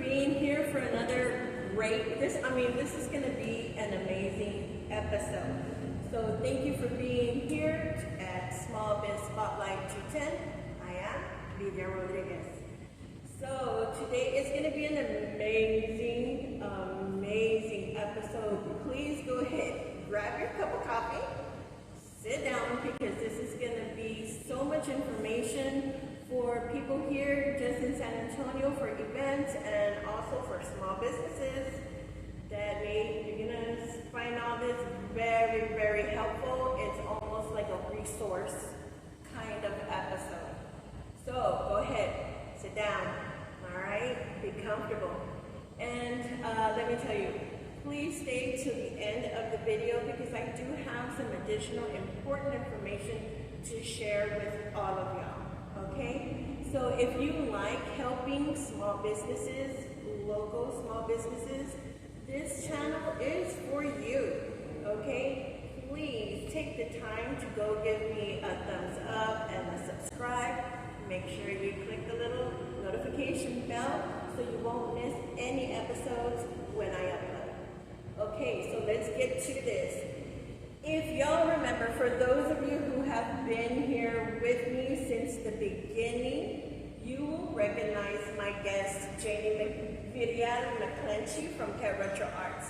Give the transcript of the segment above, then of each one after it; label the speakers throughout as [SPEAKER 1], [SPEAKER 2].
[SPEAKER 1] being here for another great, this is going to be an amazing episode. So thank you for being here at Small Biz Spotlight 210. I am Lidia Rodriguez. So today is going to be an amazing episode. Please go ahead, grab your cup of coffee, sit down, because this is going to be so much information for people here just in San Antonio for events and also for small businesses that you're going to find all this very, very helpful. It's almost like a resource kind of episode. So go ahead, sit down, all right? Be comfortable. And let me tell you, please stay to the end of the video because I do have some additional important information to share with all of y'all. Okay, so if you like helping small businesses, local small businesses, this channel is for you. Okay, please take the time to go give me a thumbs up and a subscribe. Make sure you click the little notification bell so you won't miss any episodes when I upload. Okay, so let's get to this. If y'all remember, for those of you who have been here with me since the beginning, you will recognize my guest, Janie Villareal McClinchie from Curator Arts.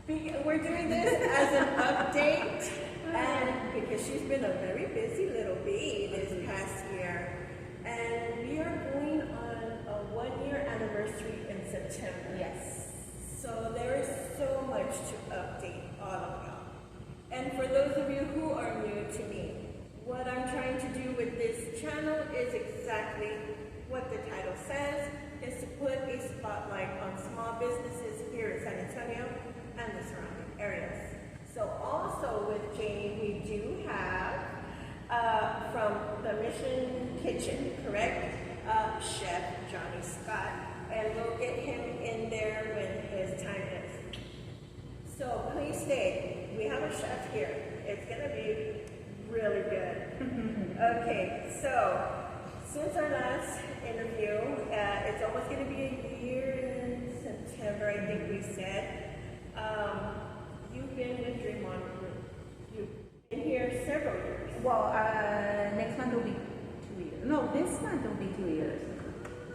[SPEAKER 1] We're doing this as an update, and because she's been a very busy little bee this past year, and we are going on a 1-year anniversary in September.
[SPEAKER 2] Yes.
[SPEAKER 1] So there is so much to update all of y'all. And for those of you who are new to me, what I'm trying to do with this channel is exactly what the title says, is to put a spotlight on small businesses here in San Antonio and the surrounding areas. So also with Janie, we do have from the Mission Kitchen, correct? Chef Johnny Scott, and we'll get him in there when his time is. So please stay. We have a chef here. It's going to be really good. Okay, so since our last interview, it's almost going to be a year in September, I think we said. You've been with DreamOn Group. You've been here several years.
[SPEAKER 2] Well, next month will be 2 years. No, this month will be 2 years.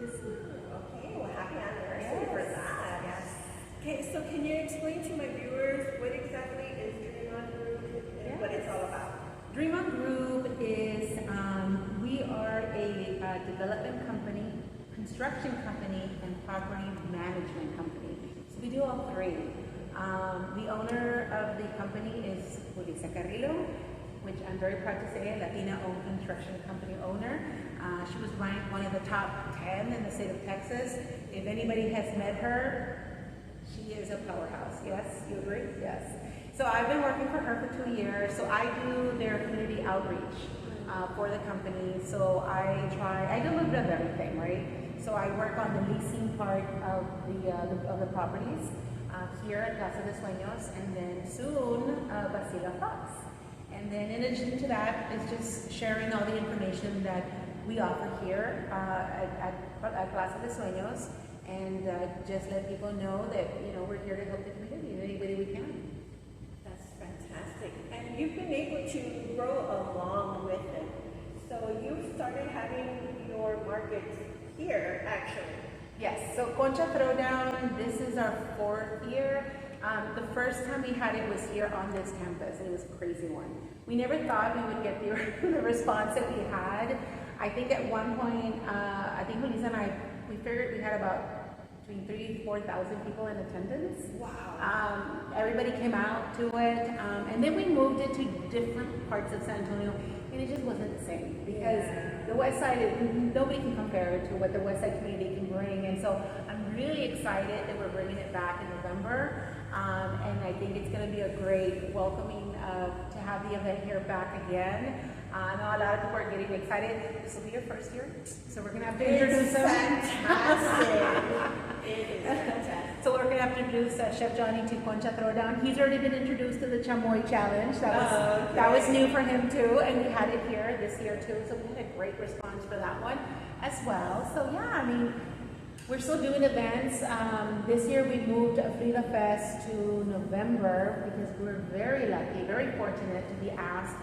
[SPEAKER 1] Okay, well, happy anniversary for that.
[SPEAKER 2] Yes.
[SPEAKER 1] Okay, so can you explain to my viewers what exactly is DreamOn Group and what it's all about?
[SPEAKER 2] DreamOn Group is, we are a development company, construction company, and property management company. So we do all three. The owner of the company is Julissa Carrillo, which I'm very proud to say, a Latina-owned construction company owner. She was ranked one of the top 10 in the state of Texas. If anybody has met her, she is a powerhouse. Yes, you agree? Yes. So I've been working for her for 2 years. So I do their community outreach for the company. So I do a little bit of everything, right? So I work on the leasing part of the properties here at Plaza De Suenos, and then soon Basila Fox. And then in addition to that is just sharing all the information that we offer here at Plaza De Suenos, and just let people know that we're here to help the community in any way we can.
[SPEAKER 1] That's fantastic. And you've been able to grow along with it. So you started having your markets here, actually.
[SPEAKER 2] Yes, so Concha Throwdown, this is our 4th year. The first time we had it was here on this campus, and it was a crazy one. We never thought we would get the response that we had. I think at one point, I think Julissa and I, we figured we had about between 3,000 to 4,000 people in attendance.
[SPEAKER 1] Wow.
[SPEAKER 2] Everybody came out to it, and then we moved it to different parts of San Antonio, and it just wasn't the same because the West Side, nobody can compare it to what the West Side community can bring. And so I'm really excited that we're bringing it back in November, and I think it's going to be a great welcoming to have the event here back again. I know a lot of people are getting excited. This will be your first year, so we're going to have to introduce them.
[SPEAKER 1] Fantastic. It is fantastic.
[SPEAKER 2] So we're going to have to introduce Chef Johnny to Concha Throwdown. He's already been introduced to the Chamoy Challenge. That was new for him too, and we had it here this year too. So we had a great response for that one as well. So yeah, I mean, We're still doing events. This year we moved Frida Fest to November because we're very lucky, very fortunate to be asked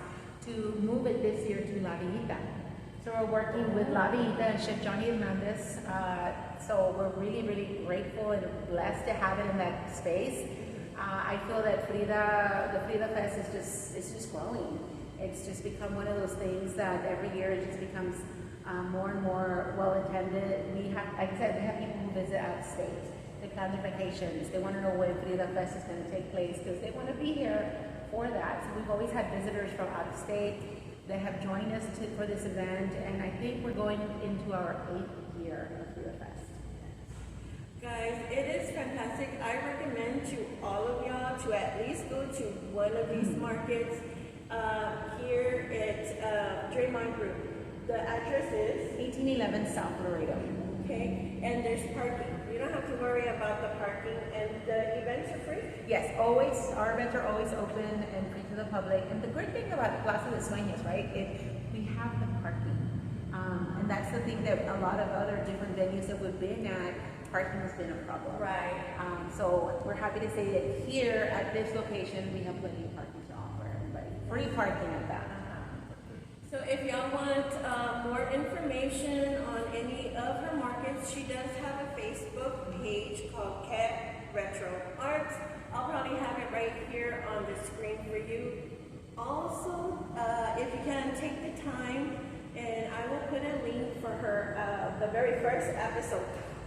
[SPEAKER 2] to move it this year to La Villita. So we're working with La Villita and Chef Janie Hernandez. So we're really, really grateful and blessed to have it in that space. I feel that the Frida Fest it's just growing. It's just become one of those things that every year it just becomes more and more well attended. We have, like I said, we have people who visit out of state. They plan their vacations. They want to know when Frida Fest is going to take place because they want to be here for that. So we've always had visitors from out of state that have joined us for this event, and I think we're going into our 8th year of Frida Fest.
[SPEAKER 1] Guys, it is fantastic. I recommend to all of y'all to at least go to one of these markets. Here at DreamOn Group. The address is
[SPEAKER 2] 1811 South Laredo.
[SPEAKER 1] okay, and there's parking. You don't have to worry about the parking, and the events are free.
[SPEAKER 2] Yes, always. Our events are always open and free to the public. And the great thing about Plaza De Suenos, right, is we have the parking. And that's the thing that a lot of other different venues that we've been at, parking has been a problem.
[SPEAKER 1] Right.
[SPEAKER 2] So we're happy to say that here at this location, we have plenty of parking to offer everybody. Free parking at that.
[SPEAKER 1] So if y'all want more information on any of her markets, she does have a Facebook page called Cat Retro Arts. I'll probably have it right here on the screen for you. Also, if you can take the time, and I will put a link for her, the very first episode.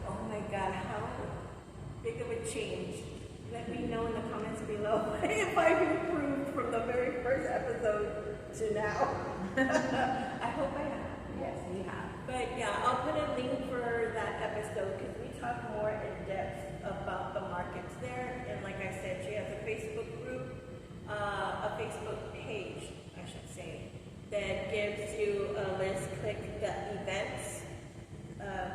[SPEAKER 1] Oh my God, how big of a change. Let me know in the comments below if I've improved from the very first episode to now. I hope I have.
[SPEAKER 2] Yes, we have.
[SPEAKER 1] But yeah, I'll put a link for that episode because we talk more in depth about the markets there. And like I said, she has a Facebook group, a Facebook page, I should say, that gives you a list. Click the events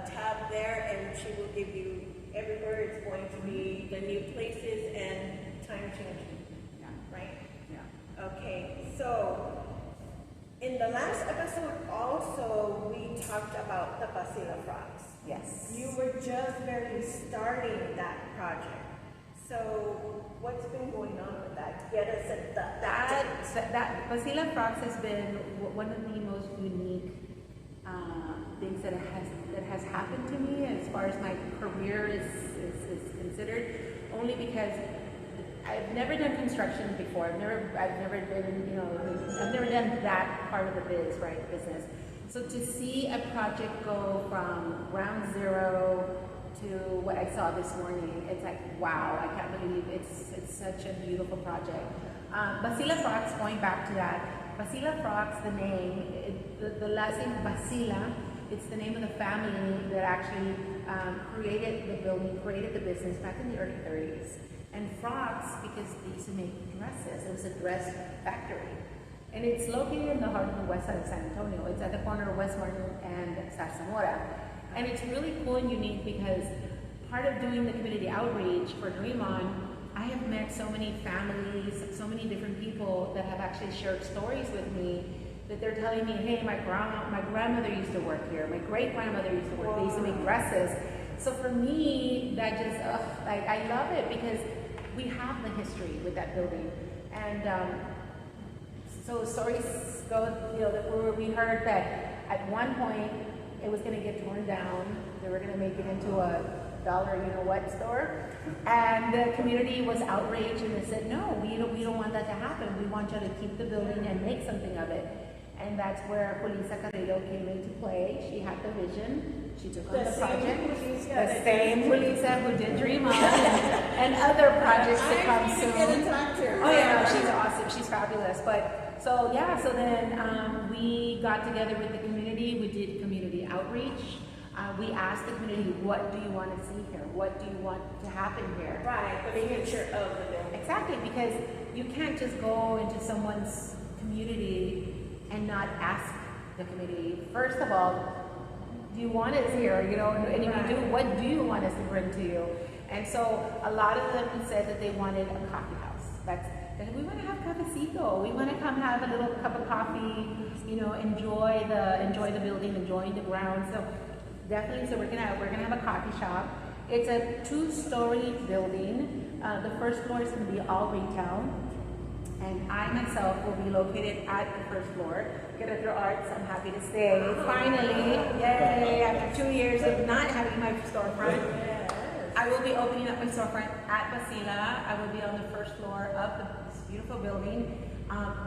[SPEAKER 1] tab there, and she will give you everywhere it's going to be, the new places and time changing.
[SPEAKER 2] Yeah.
[SPEAKER 1] Right?
[SPEAKER 2] Yeah.
[SPEAKER 1] Okay, so in the last episode also we talked about the Basila frogs.
[SPEAKER 2] Yes.
[SPEAKER 1] You were just barely starting that project. So what's been going on with that? Get us at
[SPEAKER 2] That Basila Frogs has been one of the most unique things that has happened to me as far as my career is considered, only because I've never done construction before. I've never been, I've never done that part of the business. So to see a project go from ground zero to what I saw this morning, it's like, wow, I can't believe it's such a beautiful project. Basila Frogs, going back to that, Basila Frogs, the name, the last name Basila, it's the name of the family that actually created the building, created the business back in the early 30s. And frogs, because they used to make dresses. It was a dress factory. And it's located in the heart of the west side of San Antonio. It's at the corner of West Martin and Zarzamora. And it's really cool and unique because part of doing the community outreach for DreamOn, I have met so many families, so many different people that have actually shared stories with me that they're telling me, hey, my grandmother used to work here, my great-grandmother used to work, they used to make dresses. So for me, that just, I love it because we have the history with that building. And so stories go, where we heard that at one point it was gonna get torn down, they were gonna make it into a dollar you-know-what store. And the community was outraged and they said, no, we don't want that to happen. We want you to keep the building and make something of it. And that's where Julissa Carrillo came into play. She had the vision. She took on the project. The same Julissa who did DreamOn and other projects to come soon. Oh yeah, no, she's awesome. She's fabulous. But so yeah, so then we got together with the community. We did community outreach. We asked the community, what do you want to see here? What do you want to happen here?
[SPEAKER 1] Right, the future of the building.
[SPEAKER 2] Exactly, because you can't just go into someone's community and not ask the community, first of all, do you want us here? And if you do, what do you want us to bring to you? And so a lot of them said that they wanted a coffee house. That we want to have cafecito. We want to come have a little cup of coffee, enjoy the building, enjoying the ground. So definitely. So we're gonna have a coffee shop. It's a 2-story building. The first floor is gonna be all retail, and I myself will be located at the first floor. Curator Arts, I'm happy to say, finally, yay! After 2 years of not having my storefront, I will be opening up my storefront at Basila. I will be on the first floor of this beautiful building.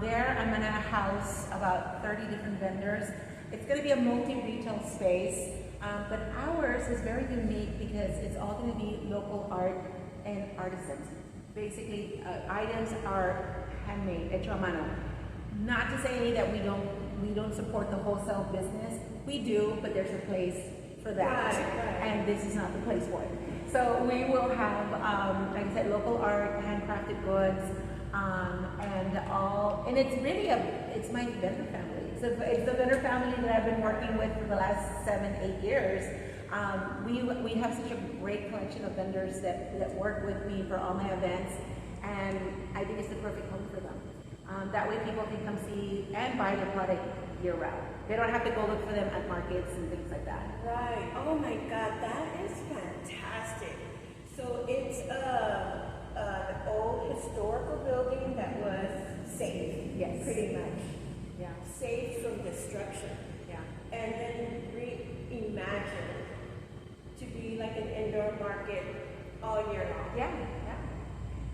[SPEAKER 2] There, I'm gonna house about 30 different vendors. It's gonna be a multi-retail space, but ours is very unique because it's all gonna be local art and artisans. Basically, items are handmade, hecho a mano. Not to say that we don't support the wholesale business. We do, but there's a place for that, and this is not the place for it. So we will have, like I said, local art, handcrafted goods, and it's my vendor family. It's the vendor family that I've been working with for the last 7-8 years. We have such a great collection of vendors that work with me for all my events, and I think it's the perfect home for them. That way people can come see and buy their product year round. They don't have to go look for them at markets and things like that.
[SPEAKER 1] Right. Oh my God, that is fantastic. So it's an old historical building that was saved.
[SPEAKER 2] Yes.
[SPEAKER 1] Pretty much.
[SPEAKER 2] Yeah.
[SPEAKER 1] Saved from destruction.
[SPEAKER 2] Yeah.
[SPEAKER 1] And then reimagined to be like an indoor market all year long.
[SPEAKER 2] Yeah. Yeah.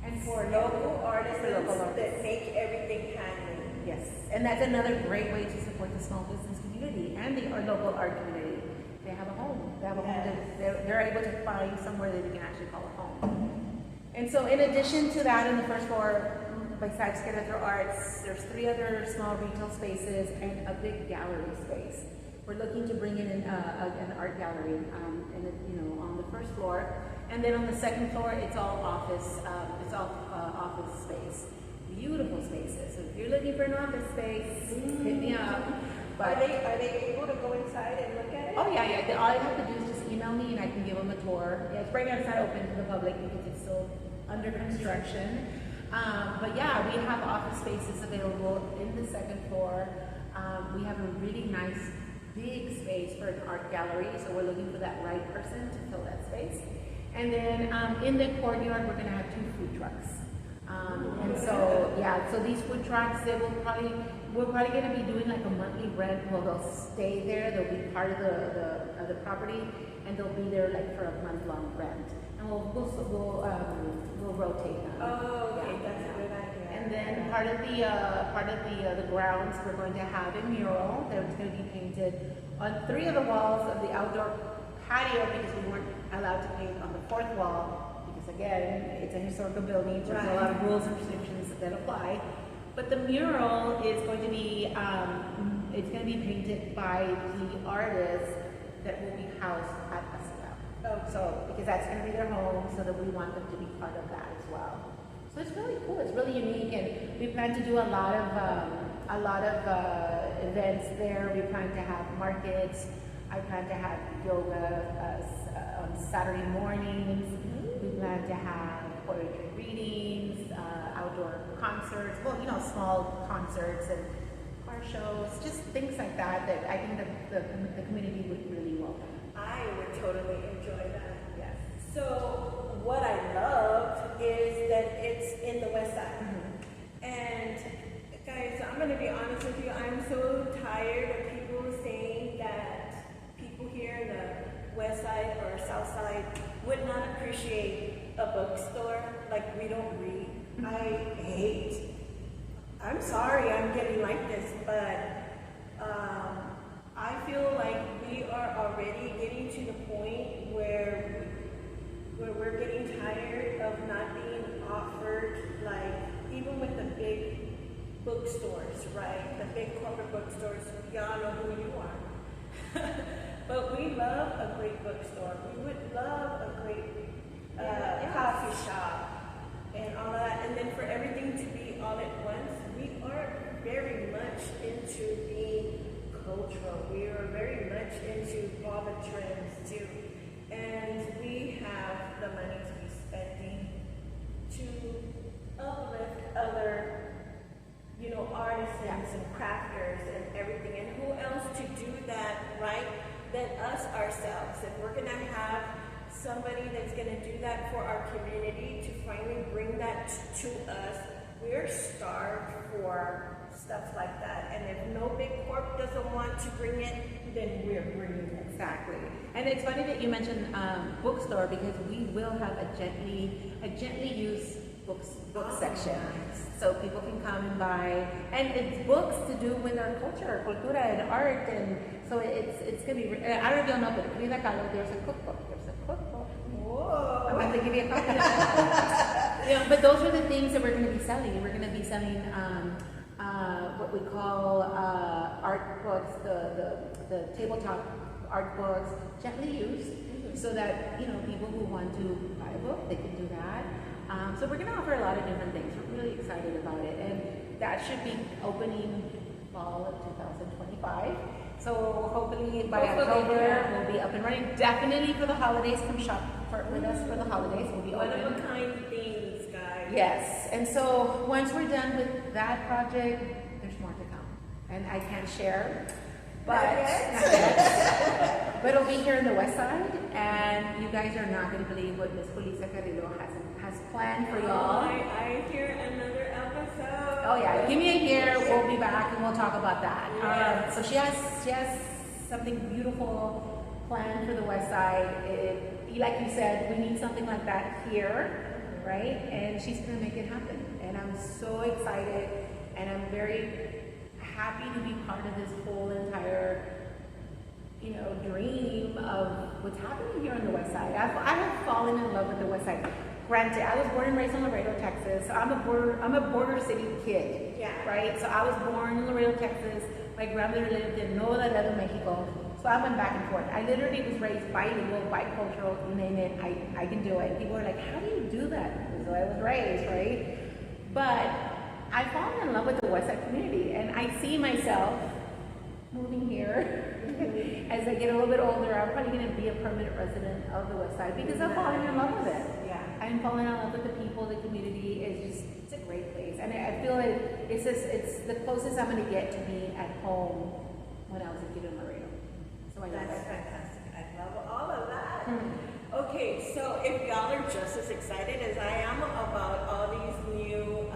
[SPEAKER 2] And
[SPEAKER 1] For local artisans that make everything handmade.
[SPEAKER 2] Yes, and that's another great way to support the small business community and the local art community. They have a home. They have a home. They're able to find somewhere that they can actually call a home. And so, in addition to that, in the first floor, besides Curator Arts, there's 3 other small retail spaces and a big gallery space. We're looking to bring in an art gallery, on the first floor, and then on the second floor, it's all office. Office space. Beautiful spaces. So if you're looking for an office space, hit me up.
[SPEAKER 1] But are they able to go inside and look at it?
[SPEAKER 2] Oh yeah. All you have to do is just email me and I can give them a tour. Yeah, right now it's not open to the public because it's still under construction. But yeah, we have office spaces available in the second floor. We have a really nice big space for an art gallery, so we're looking for that right person to fill that space. And then in the courtyard, we're going to have 2 food trucks. So these food trucks, we're probably going to be doing like a monthly rent. Well, they'll stay there. They'll be part of the property, and they'll be there like for a month-long rent. And we'll rotate them.
[SPEAKER 1] Oh, okay, that's a good idea.
[SPEAKER 2] And then part of the grounds, we're going to have a mural that's going to be painted on 3 of the walls of the outdoor patio because we weren't allowed to paint on the 4th wall. Again, it's a historical building, so there's a lot of rules and restrictions that apply. But the mural is going to be, painted by the artists that will be housed at Basila.
[SPEAKER 1] Oh.
[SPEAKER 2] So, because that's going to be their home, so that we want them to be part of that as well. So it's really cool. It's really unique, and we plan to do a lot of events there. We plan to have markets. I plan to have yoga on Saturday mornings. We plan to have poetry readings, outdoor concerts, small concerts and car shows, just things like that I think the community would really welcome.
[SPEAKER 1] I would totally enjoy that.
[SPEAKER 2] Yes.
[SPEAKER 1] So what I loved is that it's in the West Side.
[SPEAKER 2] Mm-hmm.
[SPEAKER 1] And guys, I'm going to be honest with you, I'm so tired of people saying that people here in the West Side or South Side would not appreciate a bookstore, like we don't read. I'm sorry I'm getting like this, but I feel like we are already getting to the point where we're getting tired of not being offered, like, even with the big bookstores, right? The big corporate bookstores, y'all know who you are. But we love a great bookstore. We would love a great coffee shop and all that. And then for everything to be all at once, we are very much into being cultural. We are very much into all the trends too. And we have the money to be spending to uplift other, artisans and crafters and everything. And who else to do that, right, than us ourselves? somebody that's going to do that for our community to finally bring that to us. We're starved for stuff like that, and if no big corp doesn't want to bring it, then we're bringing it.
[SPEAKER 2] Exactly. And it's funny that you mentioned bookstore, because we will have a gently used book section, so people can come and buy, and it's books to do with our culture, cultura, and art, and so it's gonna be. I don't know if y'all know, but in Villareal there's a cookbook.
[SPEAKER 1] Whoa!
[SPEAKER 2] I'm about to give you a copy of that. But those are the things that we're going to be selling. We're going to be selling what we call art books, the tabletop art books, gently used, so that people who want to buy a book, they can do that. So we're going to offer a lot of different things. We're really excited about it, and that should be opening fall of 2025. So hopefully by October we'll be up and running. Definitely for the holidays, come shop with us for the holidays. We'll be open.
[SPEAKER 1] One of a kind things, guys.
[SPEAKER 2] Yes, and so once we're done with that project, there's more to come, and I can't share, but not yet. But it'll be here in the West Side, and you guys are not going to believe what Miss Julissa Carrillo has planned for y'all.
[SPEAKER 1] I hear another episode.
[SPEAKER 2] Oh yeah, give me a year, we'll be back and we'll talk about that.
[SPEAKER 1] Yes.
[SPEAKER 2] So she has something beautiful planned for the West Side. Like you said, we need something like that here, right? And she's gonna make it happen. And I'm so excited, and I'm very happy to be part of this whole entire, dream of what's happening here on the West Side. I have fallen in love with the West Side. Granted, I was born and raised in Laredo, Texas. So I'm a border city kid.
[SPEAKER 1] Yeah.
[SPEAKER 2] Right? So I was born in Laredo, Texas. My grandmother lived in Laredo, Mexico. So I went back and forth. I literally was raised bilingual, bicultural, you name it, I can do it. People are like, how do you do that? So I was raised, right? But I've fallen in love with the West Side community, and I see myself moving here. As I get a little bit older, I'm probably going to be a permanent resident of the West Side because I'm falling in love with it.
[SPEAKER 1] Yeah.
[SPEAKER 2] I'm falling in love with the people, the community. It's a great place, and I feel like it's the closest I'm going to get to being at home when I was a kid in Laredo. So I love
[SPEAKER 1] That's
[SPEAKER 2] it.
[SPEAKER 1] fantastic. I love all of that. Okay, so if y'all are just as excited as I am about all these new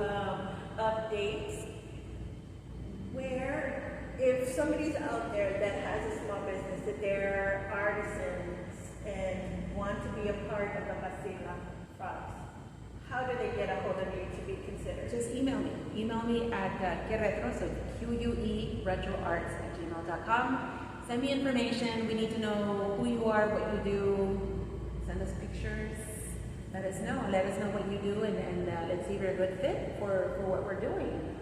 [SPEAKER 1] updates, if somebody's out there that has a small business, that they're artisans and want to be a part of the Pasila Frogs, how do they get a hold of you to be considered?
[SPEAKER 2] Just email me. Email me at Queretro, so QUE@gmail.com. Send me information. We need to know who you are, what you do. Send us pictures. Let us know. Let us know what you do, and let's see if you're a good fit for what we're doing.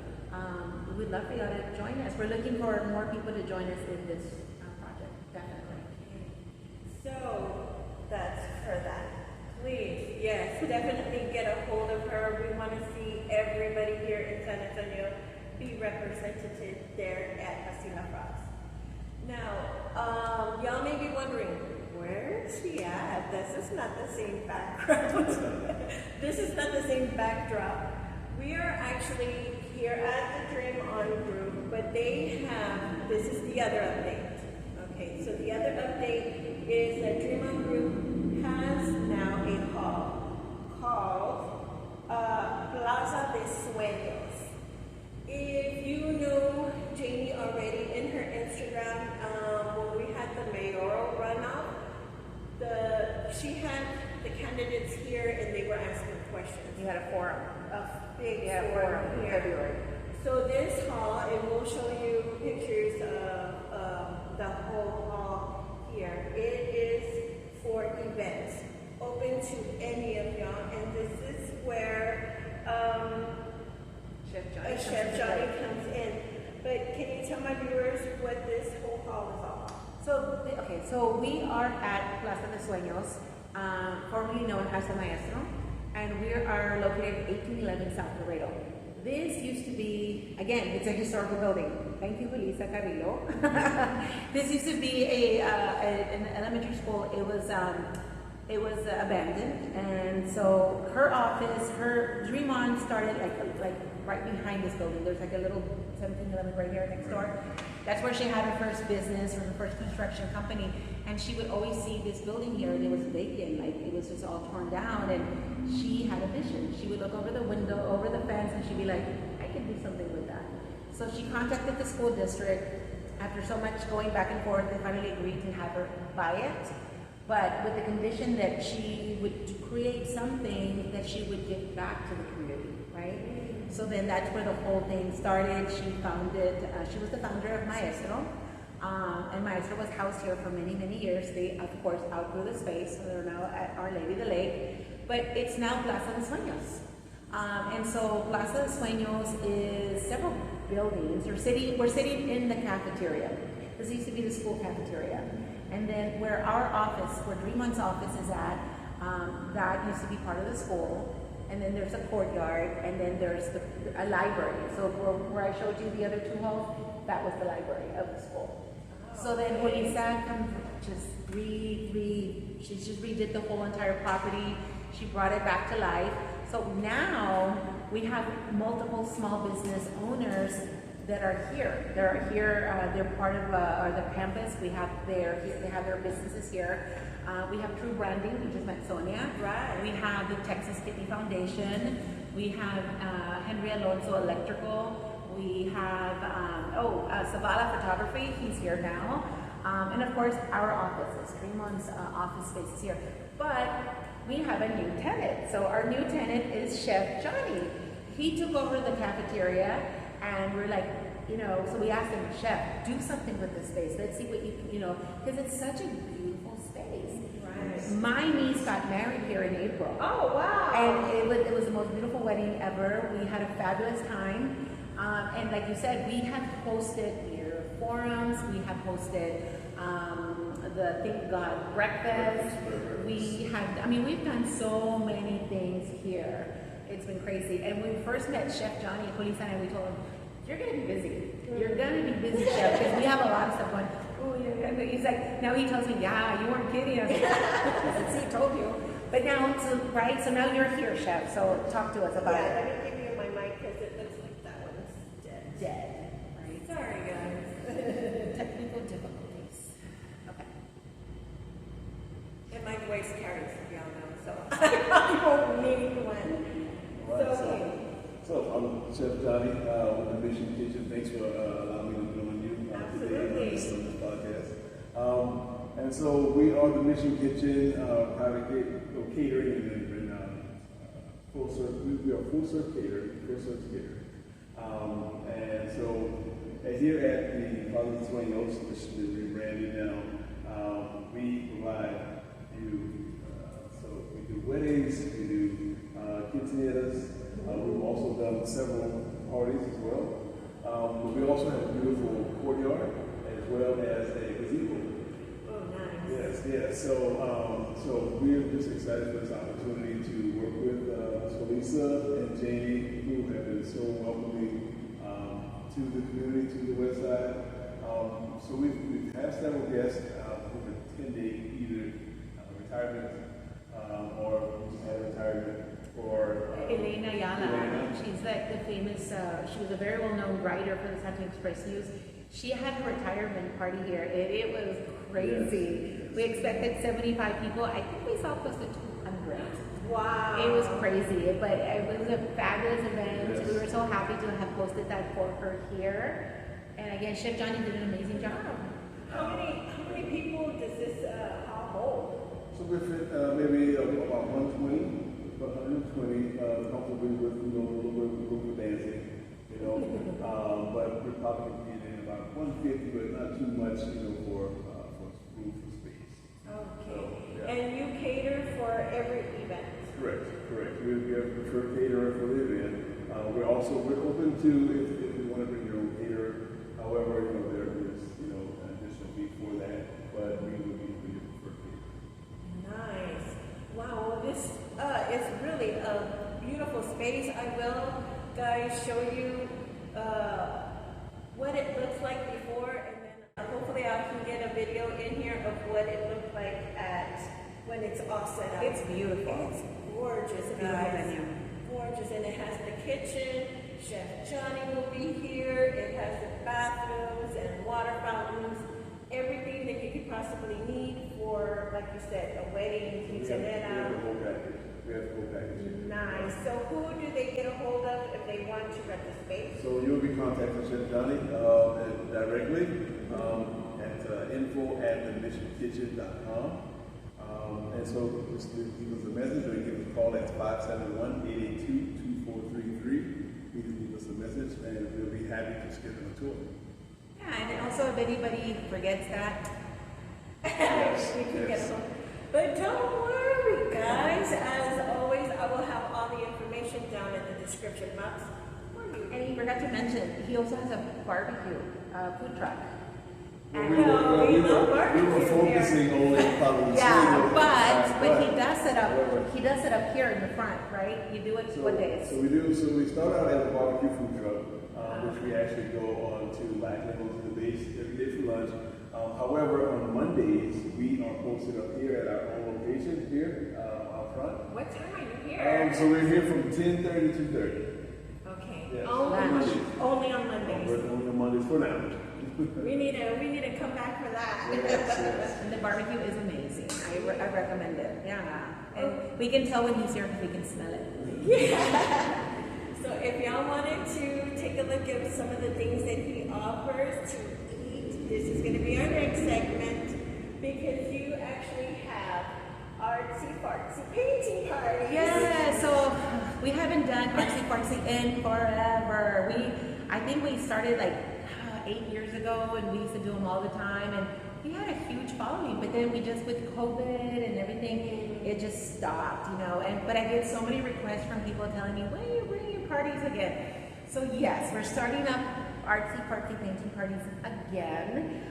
[SPEAKER 2] We'd love for y'all to join us. We're looking for more people to join us in this project, definitely.
[SPEAKER 1] So that's for that. Please, yes, definitely get a hold of her. We want to see everybody here in San Antonio be represented there at Pasila Frogs. Now, y'all may be wondering, where is she at? This is not the same background. This is not the same backdrop. We are actually here at the DreamOn group, but this is the other update. Okay, so the other update is that DreamOn group has now a hall called Plaza De Suenos. If you know Janie already in her Instagram, when we had the mayoral runoff, she had the candidates here and they were asking questions.
[SPEAKER 2] You had a forum.
[SPEAKER 1] A big
[SPEAKER 2] forum in
[SPEAKER 1] here.
[SPEAKER 2] February.
[SPEAKER 1] So this hall, and we'll show you pictures of the whole hall here. It is for events, open to any of y'all, and this is where Chef Johnny comes in. But can you tell my viewers what this whole hall is all about?
[SPEAKER 2] So we are at Plaza De Suenos, formerly known as the Maestro, and we are located at 1811 South Laredo. This used to be, again, it's a historical building. Thank you, Julissa Carrillo. This used to be an elementary school. It was abandoned, and so her office, her DreamOn started like right behind this building. There's like a little 1711 right here next door. That's where she had her first business or her first construction company. and she would always see this building here, and it was vacant, like it was just all torn down, and she had a vision. She would look over the window, over the fence, and she'd be like, I can do something with that. So she contacted the school district. After so much going back and forth, they finally agreed to have her buy it, but with the condition that she would create something that she would give back to the community, right? So then that's where the whole thing started. She was the founder of Maestro, and Maestro was housed here for many, many years. They, of course, outgrew the space, so they're now at Our Lady the Lake, but it's now Plaza De Suenos. And so Plaza De Suenos is several buildings. We're sitting in the cafeteria. This used to be the school cafeteria. And then where our office, where DreamOn's office is at, that used to be part of the school. And then there's a courtyard, and then there's a library. So where I showed you the other two halls, that was the library of the school. So then Julissa she just redid the whole entire property. She brought it back to life. So now we have multiple small business owners that are here. They're here. They're part of the campus. They have their businesses here. We have True Branding. We just met Sonia.
[SPEAKER 1] Right.
[SPEAKER 2] We have the Texas Kidney Foundation. We have Henry Alonso Electrical. We have Zavala Photography. He's here now. And of course, our offices. DreamOn's office space is here. But we have a new tenant. So our new tenant is Chef Janie. He took over the cafeteria, and we're like, so we asked him, Chef, do something with this space. Let's see what you can, because it's such a beautiful space. Right. My niece got married here in April.
[SPEAKER 1] Oh, wow.
[SPEAKER 2] And it was the most beautiful wedding ever. We had a fabulous time. And like you said, we have hosted your forums. We have hosted the Thank God breakfast. We've done so many things here. It's been crazy. And when we first met Chef Janie, Julissa and I, we told him, you're going to be busy. You're going to be busy, Chef, because we have a lot of stuff going. Oh, yeah. He's like, now he tells me, yeah, you weren't kidding. I was like, see, I told you. But now, so now you're here, Chef. So talk to us about it.
[SPEAKER 1] Let me give you my mic because it looks like that one's dead.
[SPEAKER 2] Dead. Right.
[SPEAKER 1] Sorry, guys.
[SPEAKER 2] Technical difficulties. Okay.
[SPEAKER 1] And my voice carries, y'all know, so I probably won't need one.
[SPEAKER 3] Right, so I'm Chef Janie with the Mission Kitchen. Thanks for allowing me to join you today on this podcast. And so we are the Mission Kitchen, private catering and full service. We are full service caterer. And so here at the Plaza De Suenos, which is rebranded now, we provide you. So we do weddings, we do quinceañeras. We've also done several parties as well. But we also have a beautiful courtyard as well as a gazebo.
[SPEAKER 1] Oh, nice.
[SPEAKER 3] Yes. So we're just excited for this opportunity to work with Julissa and Janie, who have been so welcoming to the community, to the west side. So we've had several guests who've attended either retirement or just had a retirement. Or
[SPEAKER 2] Elena Ayala, she's like the famous, she was a very well-known writer for the Santa Express News. She had her retirement party here, and it was crazy. Yes. We expected 75 people. I think we saw close to 200.
[SPEAKER 1] Wow.
[SPEAKER 2] It was crazy, but it was a fabulous event. Yes. We were so happy to have hosted that for her here. And again, Chef Janie did an amazing job.
[SPEAKER 1] How many people does this hall hold?
[SPEAKER 3] So we fit maybe about 120. About 120, comfortably with a little bit of room for dancing, but we're probably getting about 150, but not too much, for room for space.
[SPEAKER 1] Okay.
[SPEAKER 3] So, yeah.
[SPEAKER 1] And you cater for every event?
[SPEAKER 3] Correct. We have a preferred caterer for the event. We're open to if you want to bring your own caterer. However, there is an additional fee for that, but we would be your preferred caterer.
[SPEAKER 1] Nice. Wow, this is really a beautiful space. I will, guys, show you what it looks like before, and then hopefully I can get a video in here of what it looked like when it's all set up.
[SPEAKER 2] It's beautiful.
[SPEAKER 1] It's gorgeous, guys. Gorgeous, and it has the kitchen. Chef Janie will be here. It has the bathrooms and water fountains. everything that you could possibly need for, like you said, a wedding,
[SPEAKER 3] We have the
[SPEAKER 1] quinceanera.
[SPEAKER 3] whole package. We have the whole package.
[SPEAKER 1] Nice. So who do they get a hold of if they want to rent the space?
[SPEAKER 3] So you'll be contacting Chef Johnny directly at info@themissionkitchen.com. And so just give us a message or give us a call at 571-882-2433. You can leave us a message and we'll be happy to schedule a tour.
[SPEAKER 2] Yeah, and also if anybody forgets that,
[SPEAKER 1] We can get them. But don't worry, guys. As always, I will have all the information down in the description box for you.
[SPEAKER 2] and he forgot to mention, he also has a barbecue food truck.
[SPEAKER 3] Well,
[SPEAKER 2] And-
[SPEAKER 3] we were
[SPEAKER 1] barbecue
[SPEAKER 3] focusing on probably
[SPEAKER 2] Yeah, but he
[SPEAKER 3] does.
[SPEAKER 2] does set up here in the front, right? You do it what days?
[SPEAKER 3] So we start out as a barbecue food truck, which we actually go on to Lackland, go to the base every day for lunch. However, on Mondays, we are posted up here at our own location here out front.
[SPEAKER 1] What time are you here?
[SPEAKER 3] So we're here from 10:30 to 2:30.
[SPEAKER 1] Okay.
[SPEAKER 3] Yes.
[SPEAKER 2] Lunch.
[SPEAKER 1] Only on Mondays.
[SPEAKER 3] We're only on Mondays for now.
[SPEAKER 1] We need to come back for that.
[SPEAKER 3] Yes.
[SPEAKER 2] And the barbecue is amazing. I recommend it. Yeah. And we can tell when he's here because we can smell it.
[SPEAKER 1] So if y'all wanted to take a look at some of the things that he offers to eat, this is going to be our next segment because you actually have artsy fartsy painting parties.
[SPEAKER 2] Yeah, so we haven't done artsy fartsy in forever. I think we started like 8 years ago and we used to do them all the time and we had a huge following, but then we just with COVID and everything, it just stopped, but I get so many requests from people telling me, when are you bringing your parties again? So yes, we're starting up artsy fartsy painting parties again,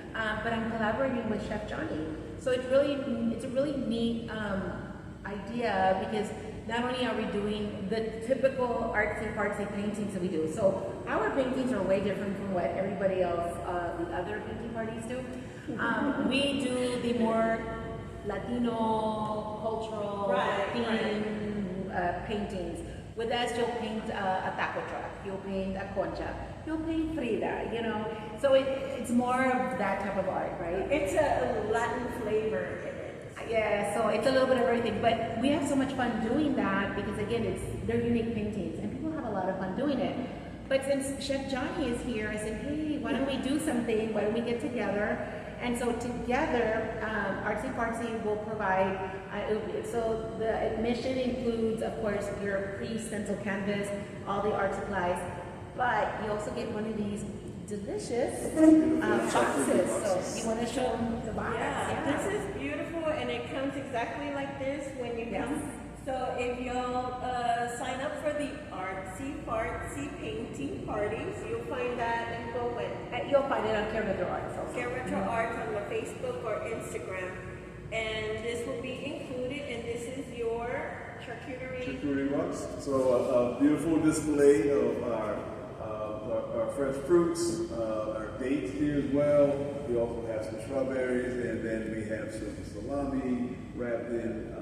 [SPEAKER 2] but I'm collaborating with Chef Johnny. So it's a really neat idea because not only are we doing the typical artsy fartsy paintings that we do, so our paintings are way different from what everybody else, the other painting parties do. We do the more Latino, cultural theme paintings. With us, you'll paint a taco truck, you'll paint a concha, you'll paint Frida, So it's more of that type of art, right?
[SPEAKER 1] It's a Latin flavor in it.
[SPEAKER 2] Yeah, so it's a little bit of everything, but we have so much fun doing that because again, they're unique paintings and people have a lot of fun doing it. But since Chef Johnny is here, I said, hey, why don't we do something? Why don't we get together? And so together, Artsy Fartsy will provide, so the admission includes, of course, your pre-stencil canvas, all the art supplies, but you also get one of these delicious boxes. So you want to show them the box?
[SPEAKER 1] Yeah, this is beautiful and it comes exactly like this when you come. So if you'll sign up for the Artsy Fartsy painting parties, you'll find that info when
[SPEAKER 2] You'll find it on Curator Arts also.
[SPEAKER 1] Curator Arts on the Facebook or Instagram. And this will be included and this is your charcuterie.
[SPEAKER 3] box. So a beautiful display of our fresh fruits, our dates here as well. We also have some strawberries and then we have some salami wrapped in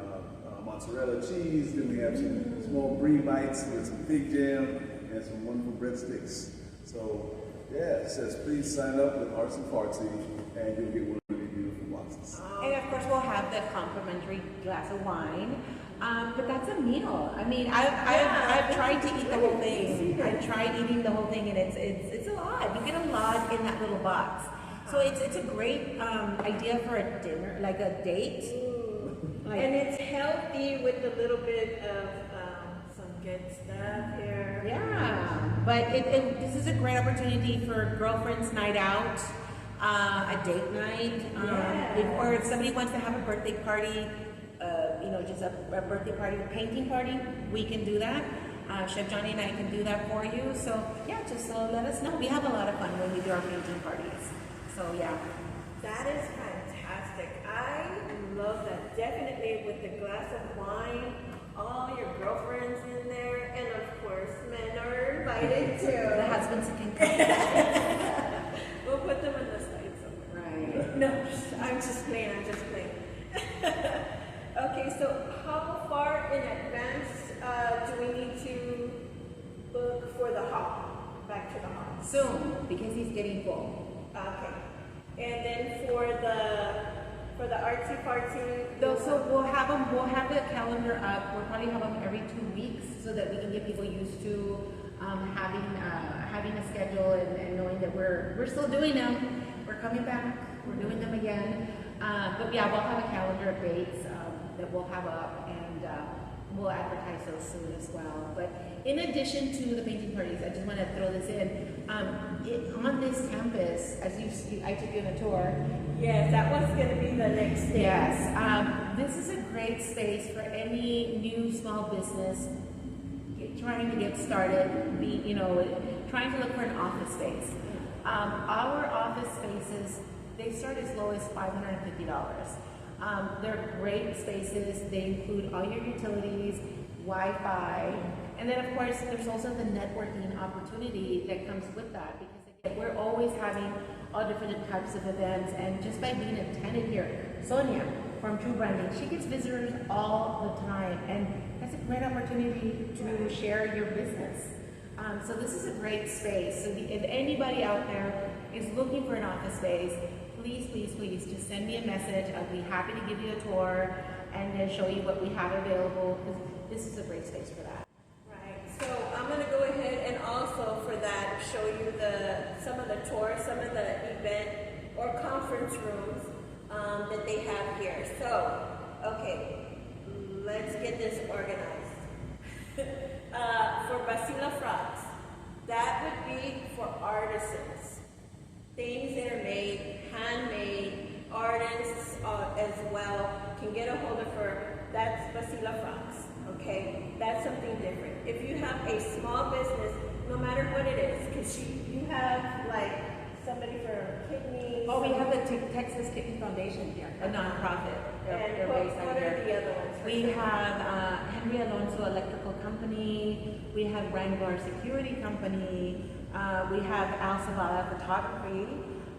[SPEAKER 3] mozzarella cheese. Then we have some small brie bites with some pig jam and some wonderful breadsticks. So yeah, it says please sign up with Arts and Fartsy and you'll get one of these beautiful boxes.
[SPEAKER 2] And of course, we'll have the complimentary glass of wine. But that's a meal. I mean, I've tried to eat the whole thing. I've tried eating the whole thing, and it's a lot. You get a lot in that little box. So it's a great idea for a dinner, like a date.
[SPEAKER 1] And it's healthy with a little bit of some good stuff here.
[SPEAKER 2] Yeah, but this is a great opportunity for girlfriends' night out, a date night, or if somebody wants to have a birthday party. Just a birthday party, a painting party, we can do that. Chef Johnny and I can do that for you. So yeah, just let us know. We have a lot of fun when we do our painting parties. So yeah.
[SPEAKER 1] That is fantastic. I love that. Definitely with the glass of wine, all your girlfriends in there, and of course, men are invited too.
[SPEAKER 2] The husbands can come.
[SPEAKER 1] We'll put them in the side somewhere.
[SPEAKER 2] Right.
[SPEAKER 1] No, I'm just playing. Okay, so how far in advance do we need to book for the hall? Back to the hall.
[SPEAKER 2] Soon, because he's getting full.
[SPEAKER 1] Okay. And then for the artsy fartsy.
[SPEAKER 2] So we'll have them. We'll have the calendar up. We'll probably have them every 2 weeks so that we can get people used to having a schedule and knowing that we're still doing them. We're coming back. We're doing them again. But yeah, we'll have a calendar of dates that we'll have up, and we'll advertise those soon as well. But in addition to the painting parties, I just want to throw this in. On this campus, as you see, I took you on a tour.
[SPEAKER 1] Yes, that was going to be the next thing.
[SPEAKER 2] Yes, this is a great space for any new small business trying to get started, trying to look for an office space. Our office spaces, they start as low as $550. They're great spaces. They include all your utilities, Wi-Fi, and then of course there's also the networking opportunity that comes with that, because again, we're always having all different types of events, and just by being a tenant here, Sonia from True Branding, she gets visitors all the time, and that's a great opportunity to share your business. So this is a great space. So if anybody out there is looking for an office space, please, please, please just send me a message. I'll be happy to give you a tour and then show you what we have available, because this is a great space for that.
[SPEAKER 1] Right. So I'm going to go ahead and also for that show you some of the tours, some of the event or conference rooms that they have here. So, okay, let's get this organized. For Basila Frocks, that would be for artisans. Things that are made, handmade, artists as well can get a hold of her. That's Basila Frocks, okay? That's something different. If you have a small business, no matter what it is, because you have like somebody for kidneys.
[SPEAKER 2] Oh, we have the Texas Kidney Foundation here, a nonprofit. They're based out
[SPEAKER 1] what are
[SPEAKER 2] here.
[SPEAKER 1] the other ones?
[SPEAKER 2] We have Henry Alonso Electrical Company. We have Wrangler Security Company. We have Al Zavala Photography.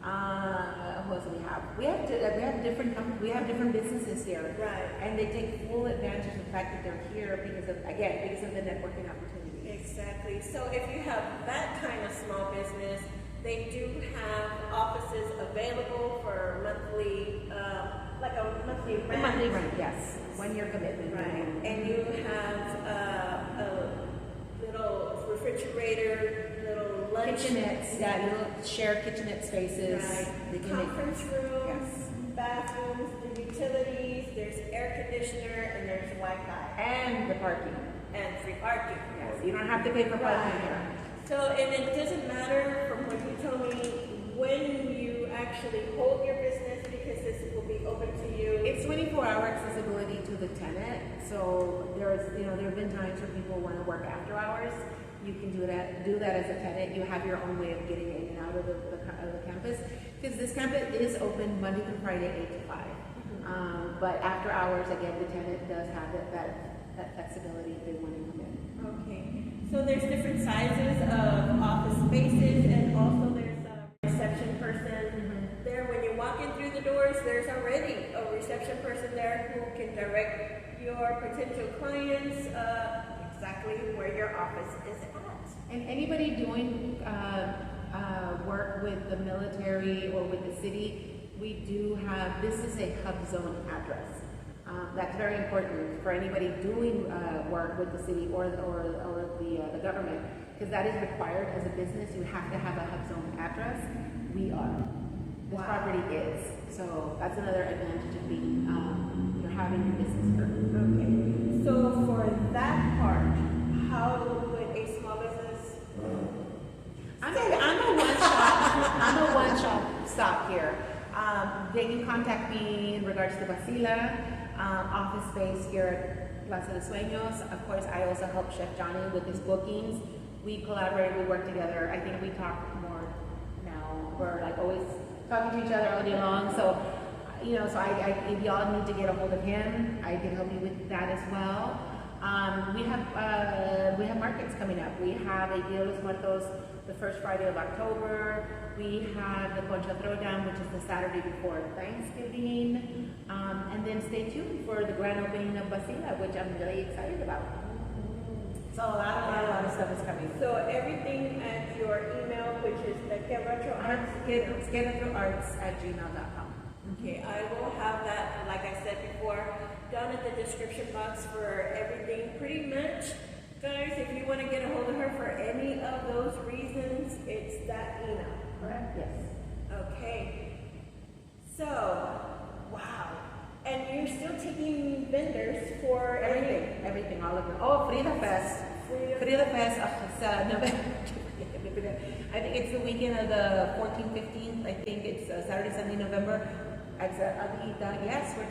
[SPEAKER 2] Who else do we have? We have different businesses here,
[SPEAKER 1] Right.
[SPEAKER 2] And they take full advantage of the fact that they're here because of the networking opportunities.
[SPEAKER 1] Exactly. So if you have that kind of small business, they do have offices available for monthly, like a monthly rent.
[SPEAKER 2] A monthly rent, yes. 1 year commitment.
[SPEAKER 1] Right. And you have a little refrigerator, little lunch.
[SPEAKER 2] Kitchenettes, yeah, little shared kitchenette spaces.
[SPEAKER 1] Right.
[SPEAKER 2] They can
[SPEAKER 1] Conference rooms,
[SPEAKER 2] Yes.
[SPEAKER 1] bathrooms, the utilities, there's air conditioner, and there's Wi-Fi.
[SPEAKER 2] And the parking.
[SPEAKER 1] And free parking.
[SPEAKER 2] Yes, you don't have to pay for parking
[SPEAKER 1] Right.
[SPEAKER 2] here.
[SPEAKER 1] So, and it doesn't matter from what you told me when you actually hold your business, because this will be open to you.
[SPEAKER 2] It's 24-hour accessibility to the tenant. So there have been times where people want to work after hours. You can do that as a tenant. You have your own way of getting in and out of the campus, because this campus is open Monday through Friday, 8 to 5. But after hours, again, the tenant does have that flexibility if they want to come in.
[SPEAKER 1] Okay. So there's different sizes of office spaces, and also there's a reception person. There, when you walk in through the doors, there's already a reception person there who can direct your potential clients exactly where your office is at.
[SPEAKER 2] And anybody doing work with the military or with the city, we do have, this is a hub zone address. That's very important for anybody doing work with the city or the government, because that is required as a business. You have to have a hub zone address. We are. This property is. So that's another advantage of being, having your business here.
[SPEAKER 1] Okay. So for that part, how would a small business?
[SPEAKER 2] I'm a one-stop stop here. They can contact me in regards to Basila, office space here at Plaza De Suenos. Of course, I also help Chef Janie with his bookings. We collaborate, we work together. I think we talk more now. We're like always talking to each other all day long. So, if y'all need to get a hold of him, I can help you with that as well. We have markets coming up. We have a Dia de los Muertos the first Friday of October. We have the Concha Throwdown, which is the Saturday before Thanksgiving. And then stay tuned for the grand opening of Basila, which I'm really excited about. So a lot of stuff is coming.
[SPEAKER 1] So everything at your email, which is the Quebracho Arts.
[SPEAKER 2] Quebrachoarts@gmail.com.
[SPEAKER 1] Okay, I will have that, like I said before, down at the description box for everything. Pretty much, guys, if you want to get a hold of her for any of those reasons, it's that email, correct?
[SPEAKER 2] Yes.
[SPEAKER 1] Okay. So, wow. And you're still taking vendors for
[SPEAKER 2] Everything, all of it. Oh, Frida Fest. Frida Fest, sa November. I think it's the weekend of the 14th, 15th. I think it's Saturday, Sunday, November. Yes, we're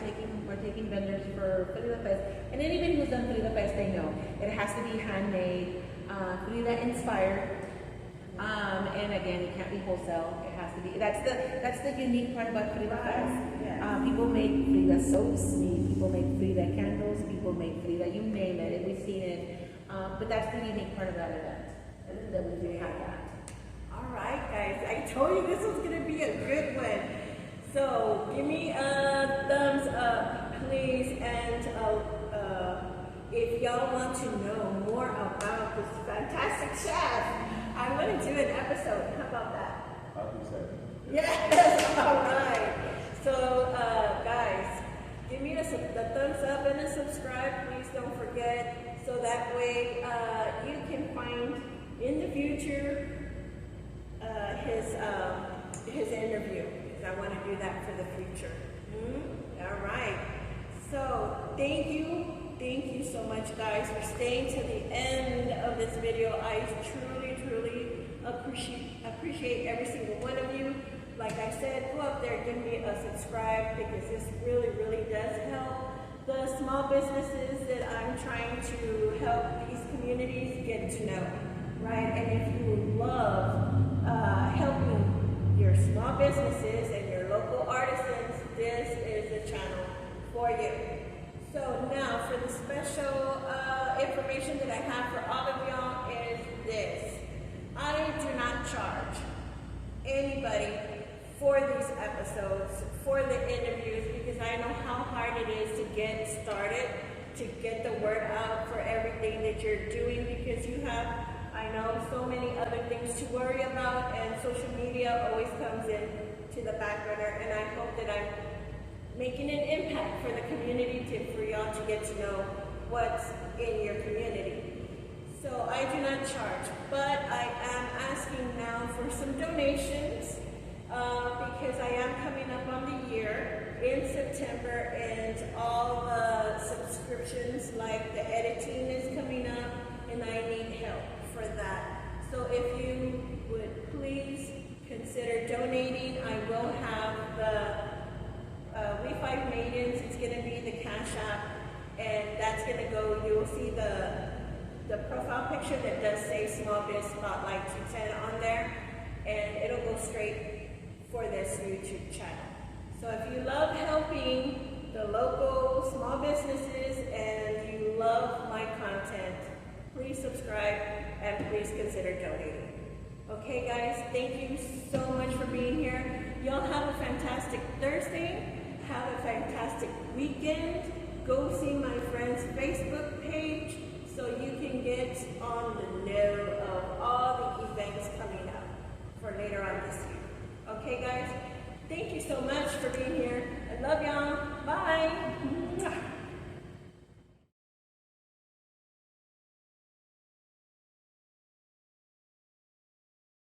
[SPEAKER 2] taking vendors for Frida Fest. And anybody who's done Frida Fest, they know it has to be handmade, Frida inspired. And again, it can't be wholesale. It has to be. That's the unique part about Frida Fest.
[SPEAKER 1] Yeah.
[SPEAKER 2] People make Frida soaps. People make Frida candles. People make Frida. You name it. And we've seen it. But that's the unique part of that event. That we do have that.
[SPEAKER 1] All right, guys. I told you this was going to be a good one. So give me a thumbs up, please. And if y'all want to know more about this fantastic chef, I want to do an episode. How about that?
[SPEAKER 3] I'll do so.
[SPEAKER 1] Yes. All right. So, guys, give me a thumbs up and a subscribe. Please don't forget. So that way you can find in the future his interview. Because I want to do that for the future. All right. So thank you so much, guys, for staying to the end of this video. I truly appreciate every single one of you. Like I said, go up there, give me a subscribe, because this really does help the small businesses that I'm trying to help these communities get to know, right? And if you love helping your small businesses and your local artisans, this is the channel for you. So now for the special information that I have for all of y'all is this. I do not charge anybody for these episodes, for the interviews, because I know how hard it is to get started, to get the word out for everything that you're doing, because you have, I know, so many other things to worry about, and social media always comes in to the back burner, and I hope that I'm making an impact for the community, for y'all to get to know what's in your community. So I do not charge, but I am asking now for some donations, because I am coming up on the year in September, and all the subscriptions, like the editing, is coming up, and I need help for that. So if you would please consider donating, I will have the We Five Maidens. It's going to be the Cash App, and that's going to go, you will see the profile picture that does say Small Biz Spotlight 210 on there, and it'll go straight for this YouTube channel. So if you love helping the local small businesses and you love my content, please subscribe and please consider donating. Okay, guys, thank you so much for being here. Y'all have a fantastic Thursday. Have a fantastic weekend. Go see my friend's Facebook page so you can get on the know of all the events coming up for later on this year. Okay, guys? Thank you so much for being here. I love y'all. Bye.